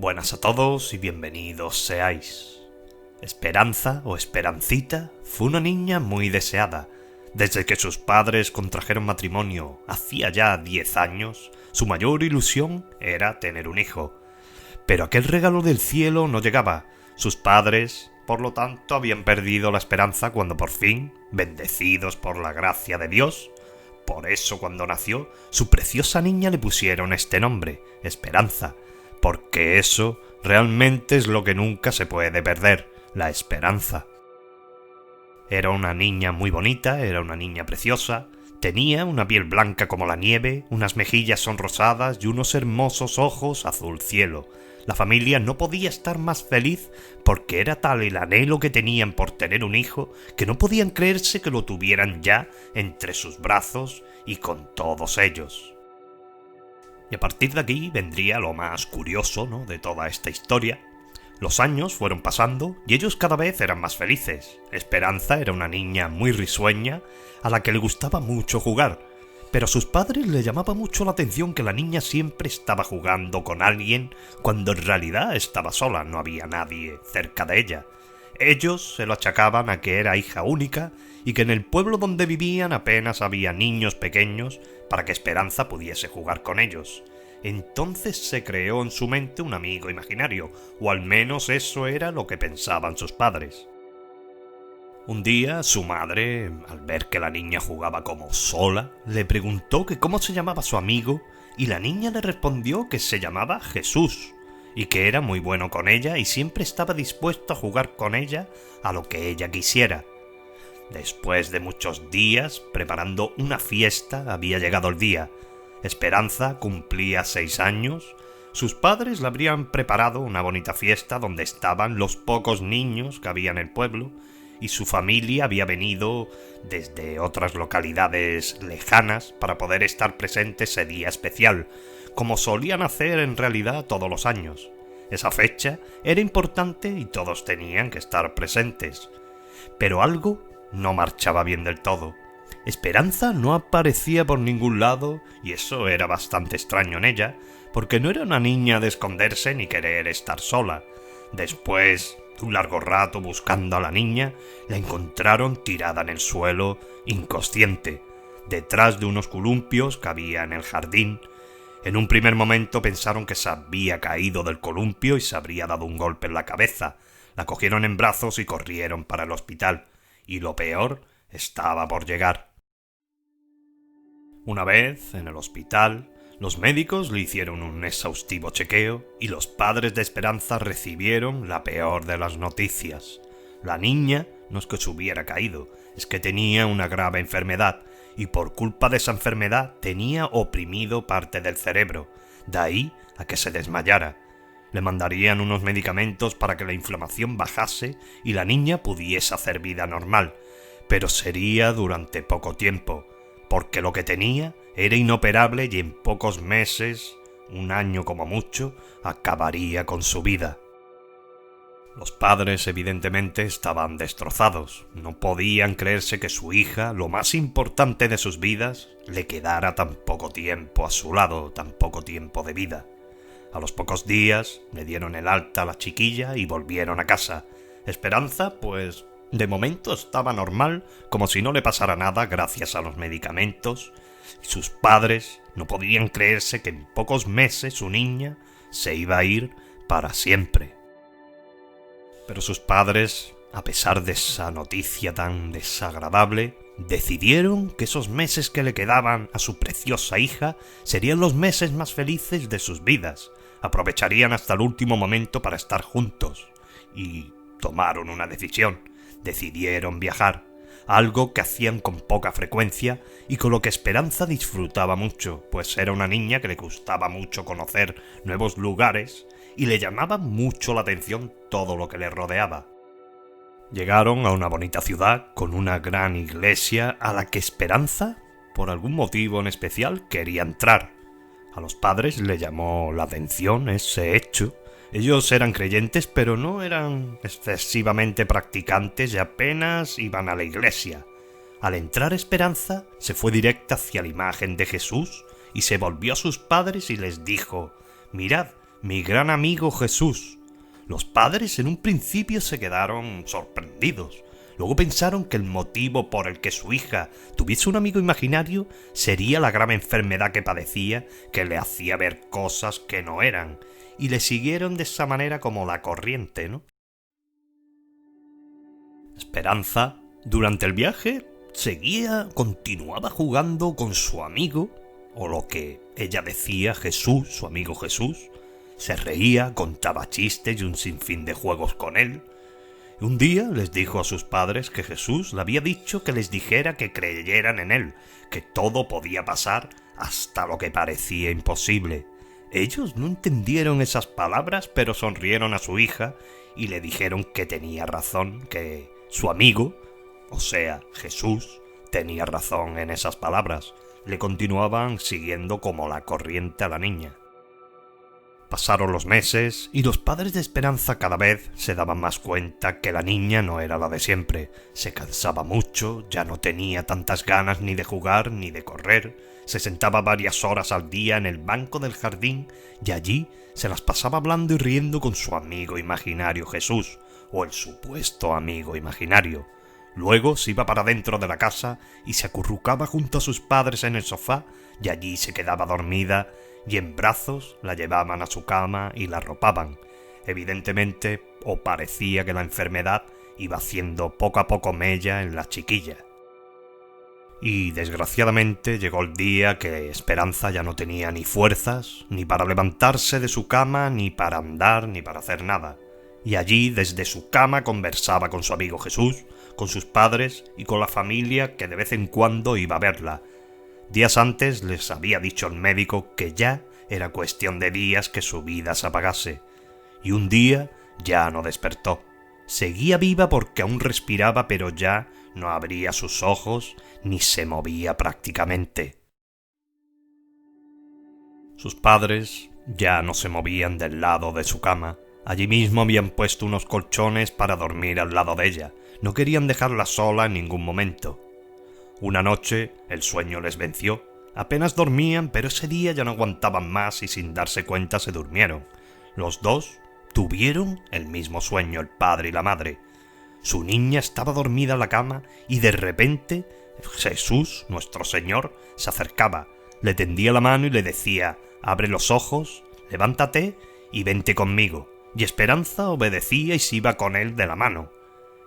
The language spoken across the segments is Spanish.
Buenas a todos y bienvenidos seáis. Esperanza o Esperancita fue una niña muy deseada. Desde que sus padres contrajeron matrimonio hacía ya 10 años, su mayor ilusión era tener un hijo. Pero aquel regalo del cielo no llegaba. Sus padres, por lo tanto, habían perdido la esperanza cuando por fin, bendecidos por la gracia de Dios, por eso cuando nació, su preciosa niña le pusieron este nombre, Esperanza, porque eso realmente es lo que nunca se puede perder, la esperanza. Era una niña muy bonita, era una niña preciosa, tenía una piel blanca como la nieve, unas mejillas sonrosadas y unos hermosos ojos azul cielo. La familia no podía estar más feliz porque era tal el anhelo que tenían por tener un hijo que no podían creerse que lo tuvieran ya entre sus brazos y con todos ellos. Y a partir de aquí vendría lo más curioso, ¿no?, de toda esta historia. Los años fueron pasando y ellos cada vez eran más felices. Esperanza era una niña muy risueña a la que le gustaba mucho jugar, pero a sus padres le llamaba mucho la atención que la niña siempre estaba jugando con alguien cuando en realidad estaba sola, no había nadie cerca de ella. Ellos se lo achacaban a que era hija única y que en el pueblo donde vivían apenas había niños pequeños para que Esperanza pudiese jugar con ellos. Entonces se creó en su mente un amigo imaginario, o al menos eso era lo que pensaban sus padres. Un día su madre, al ver que la niña jugaba como sola, le preguntó que cómo se llamaba su amigo y la niña le respondió que se llamaba Jesús y que era muy bueno con ella y siempre estaba dispuesto a jugar con ella a lo que ella quisiera. Después de muchos días preparando una fiesta había llegado el día. Esperanza cumplía 6 años. Sus padres le habrían preparado una bonita fiesta donde estaban los pocos niños que había en el pueblo y su familia había venido desde otras localidades lejanas para poder estar presente ese día especial, como solían hacer en realidad todos los años. Esa fecha era importante y todos tenían que estar presentes. Pero algo no marchaba bien del todo. Esperanza no aparecía por ningún lado y eso era bastante extraño en ella, porque no era una niña de esconderse ni querer estar sola. Después de un largo rato buscando a la niña, la encontraron tirada en el suelo, inconsciente, detrás de unos columpios que había en el jardín. En un primer momento pensaron que se había caído del columpio y se habría dado un golpe en la cabeza. La cogieron en brazos y corrieron para el hospital. Y lo peor estaba por llegar. Una vez, en el hospital, los médicos le hicieron un exhaustivo chequeo y los padres de Esperanza recibieron la peor de las noticias. La niña no es que se hubiera caído, es que tenía una grave enfermedad y por culpa de esa enfermedad tenía oprimido parte del cerebro, de ahí a que se desmayara. Le mandarían unos medicamentos para que la inflamación bajase y la niña pudiese hacer vida normal, pero sería durante poco tiempo, porque lo que tenía era inoperable y en pocos meses, un año como mucho, acabaría con su vida. Los padres evidentemente estaban destrozados, no podían creerse que su hija, lo más importante de sus vidas, le quedara tan poco tiempo a su lado, tan poco tiempo de vida. A los pocos días le dieron el alta a la chiquilla y volvieron a casa. Esperanza, pues, de momento estaba normal, como si no le pasara nada gracias a los medicamentos, y sus padres no podían creerse que en pocos meses su niña se iba a ir para siempre. Pero sus padres, a pesar de esa noticia tan desagradable, decidieron que esos meses que le quedaban a su preciosa hija serían los meses más felices de sus vidas. Aprovecharían hasta el último momento para estar juntos. Y tomaron una decisión. Decidieron viajar, algo que hacían con poca frecuencia y con lo que Esperanza disfrutaba mucho, pues era una niña que le gustaba mucho conocer nuevos lugares y le llamaba mucho la atención todo lo que le rodeaba. Llegaron a una bonita ciudad con una gran iglesia a la que Esperanza, por algún motivo en especial, quería entrar. A los padres le llamó la atención ese hecho. Ellos eran creyentes, pero no eran excesivamente practicantes y apenas iban a la iglesia. Al entrar Esperanza, se fue directa hacia la imagen de Jesús y se volvió a sus padres y les dijo: «Mirad, mi gran amigo Jesús. Los padres en un principio se quedaron sorprendidos. Luego pensaron que el motivo por el que su hija tuviese un amigo imaginario sería la grave enfermedad que padecía, que le hacía ver cosas que no eran, y le siguieron de esa manera como la corriente, ¿no? Esperanza, durante el viaje, continuaba jugando con su amigo, o lo que ella decía Jesús, su amigo Jesús. Se reía, contaba chistes y un sinfín de juegos con él. Un día les dijo a sus padres que Jesús le había dicho que les dijera que creyeran en él, que todo podía pasar hasta lo que parecía imposible. Ellos no entendieron esas palabras, pero sonrieron a su hija y le dijeron que tenía razón, que su amigo, o sea, Jesús, tenía razón en esas palabras. Le continuaban siguiendo como la corriente a la niña. Pasaron los meses y los padres de Esperanza cada vez se daban más cuenta que la niña no era la de siempre. Se cansaba mucho, ya no tenía tantas ganas ni de jugar ni de correr. Se sentaba varias horas al día en el banco del jardín y allí se las pasaba hablando y riendo con su amigo imaginario Jesús, o el supuesto amigo imaginario. Luego se iba para dentro de la casa y se acurrucaba junto a sus padres en el sofá y allí se quedaba dormida y en brazos la llevaban a su cama y la arropaban. Evidentemente, o parecía que la enfermedad iba haciendo poco a poco mella en la chiquilla. Y desgraciadamente llegó el día que Esperanza ya no tenía ni fuerzas, ni para levantarse de su cama, ni para andar, ni para hacer nada. Y allí, desde su cama, conversaba con su amigo Jesús, con sus padres y con la familia que de vez en cuando iba a verla. Días antes les había dicho el médico que ya era cuestión de días que su vida se apagase. Y un día ya no despertó. Seguía viva porque aún respiraba, pero ya no abría sus ojos ni se movía prácticamente. Sus padres ya no se movían del lado de su cama. Allí mismo habían puesto unos colchones para dormir al lado de ella. No querían dejarla sola en ningún momento. Una noche el sueño les venció. Apenas dormían, pero ese día ya no aguantaban más y sin darse cuenta se durmieron. Los dos tuvieron el mismo sueño, el padre y la madre. Su niña estaba dormida en la cama y de repente Jesús, nuestro Señor, se acercaba, le tendía la mano y le decía: «Abre los ojos, levántate y vente conmigo». Y Esperanza obedecía y se iba con él de la mano.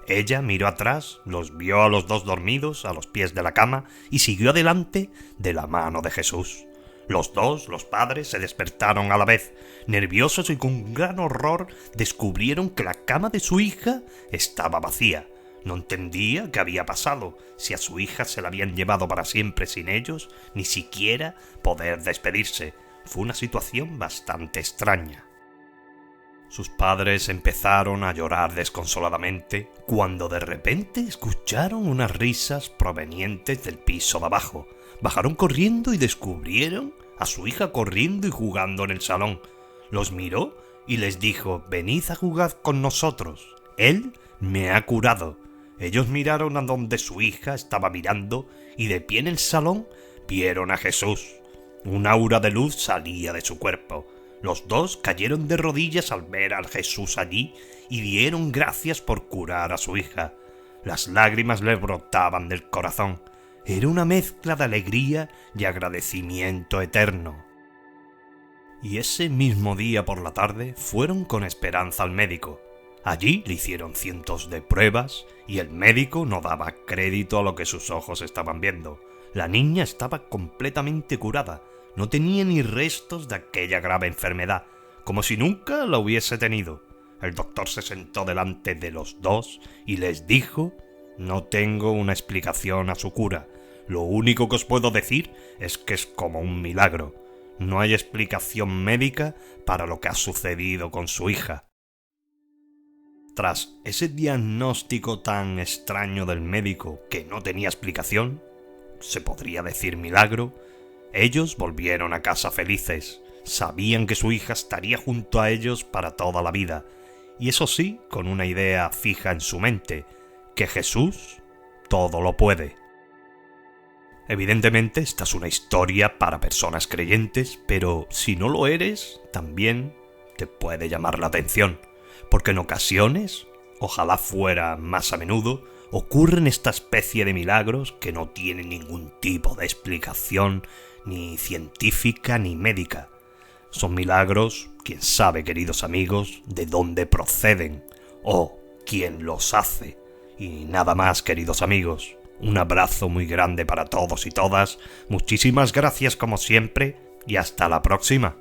Ella miró atrás, los vio a los dos dormidos a los pies de la cama y siguió adelante de la mano de Jesús. Los dos, los padres, se despertaron a la vez. Nerviosos y con gran horror descubrieron que la cama de su hija estaba vacía. No entendía qué había pasado, si a su hija se la habían llevado para siempre sin ellos, ni siquiera poder despedirse. Fue una situación bastante extraña. Sus padres empezaron a llorar desconsoladamente cuando de repente escucharon unas risas provenientes del piso de abajo. Bajaron corriendo y descubrieron a su hija corriendo y jugando en el salón. Los miró y les dijo: «Venid a jugar con nosotros. Él me ha curado». Ellos miraron a donde su hija estaba mirando y de pie en el salón vieron a Jesús. Un aura de luz salía de su cuerpo. Los dos cayeron de rodillas al ver al Jesús allí y dieron gracias por curar a su hija. Las lágrimas le brotaban del corazón. Era una mezcla de alegría y agradecimiento eterno. Y ese mismo día por la tarde fueron con Esperanza al médico. Allí le hicieron cientos de pruebas y el médico no daba crédito a lo que sus ojos estaban viendo. La niña estaba completamente curada. No tenía ni restos de aquella grave enfermedad, como si nunca la hubiese tenido. El doctor se sentó delante de los dos y les dijo: «No tengo una explicación a su cura. Lo único que os puedo decir es que es como un milagro. No hay explicación médica para lo que ha sucedido con su hija». Tras ese diagnóstico tan extraño del médico que no tenía explicación, se podría decir milagro, ellos volvieron a casa felices. Sabían que su hija estaría junto a ellos para toda la vida, y eso sí, con una idea fija en su mente, que Jesús todo lo puede. Evidentemente, esta es una historia para personas creyentes, pero si no lo eres, también te puede llamar la atención, porque en ocasiones, ojalá fuera más a menudo, ocurren esta especie de milagros que no tienen ningún tipo de explicación ni científica ni médica. Son milagros, quién sabe, queridos amigos, de dónde proceden o quién los hace. Y nada más, queridos amigos. Un abrazo muy grande para todos y todas. Muchísimas gracias como siempre y hasta la próxima.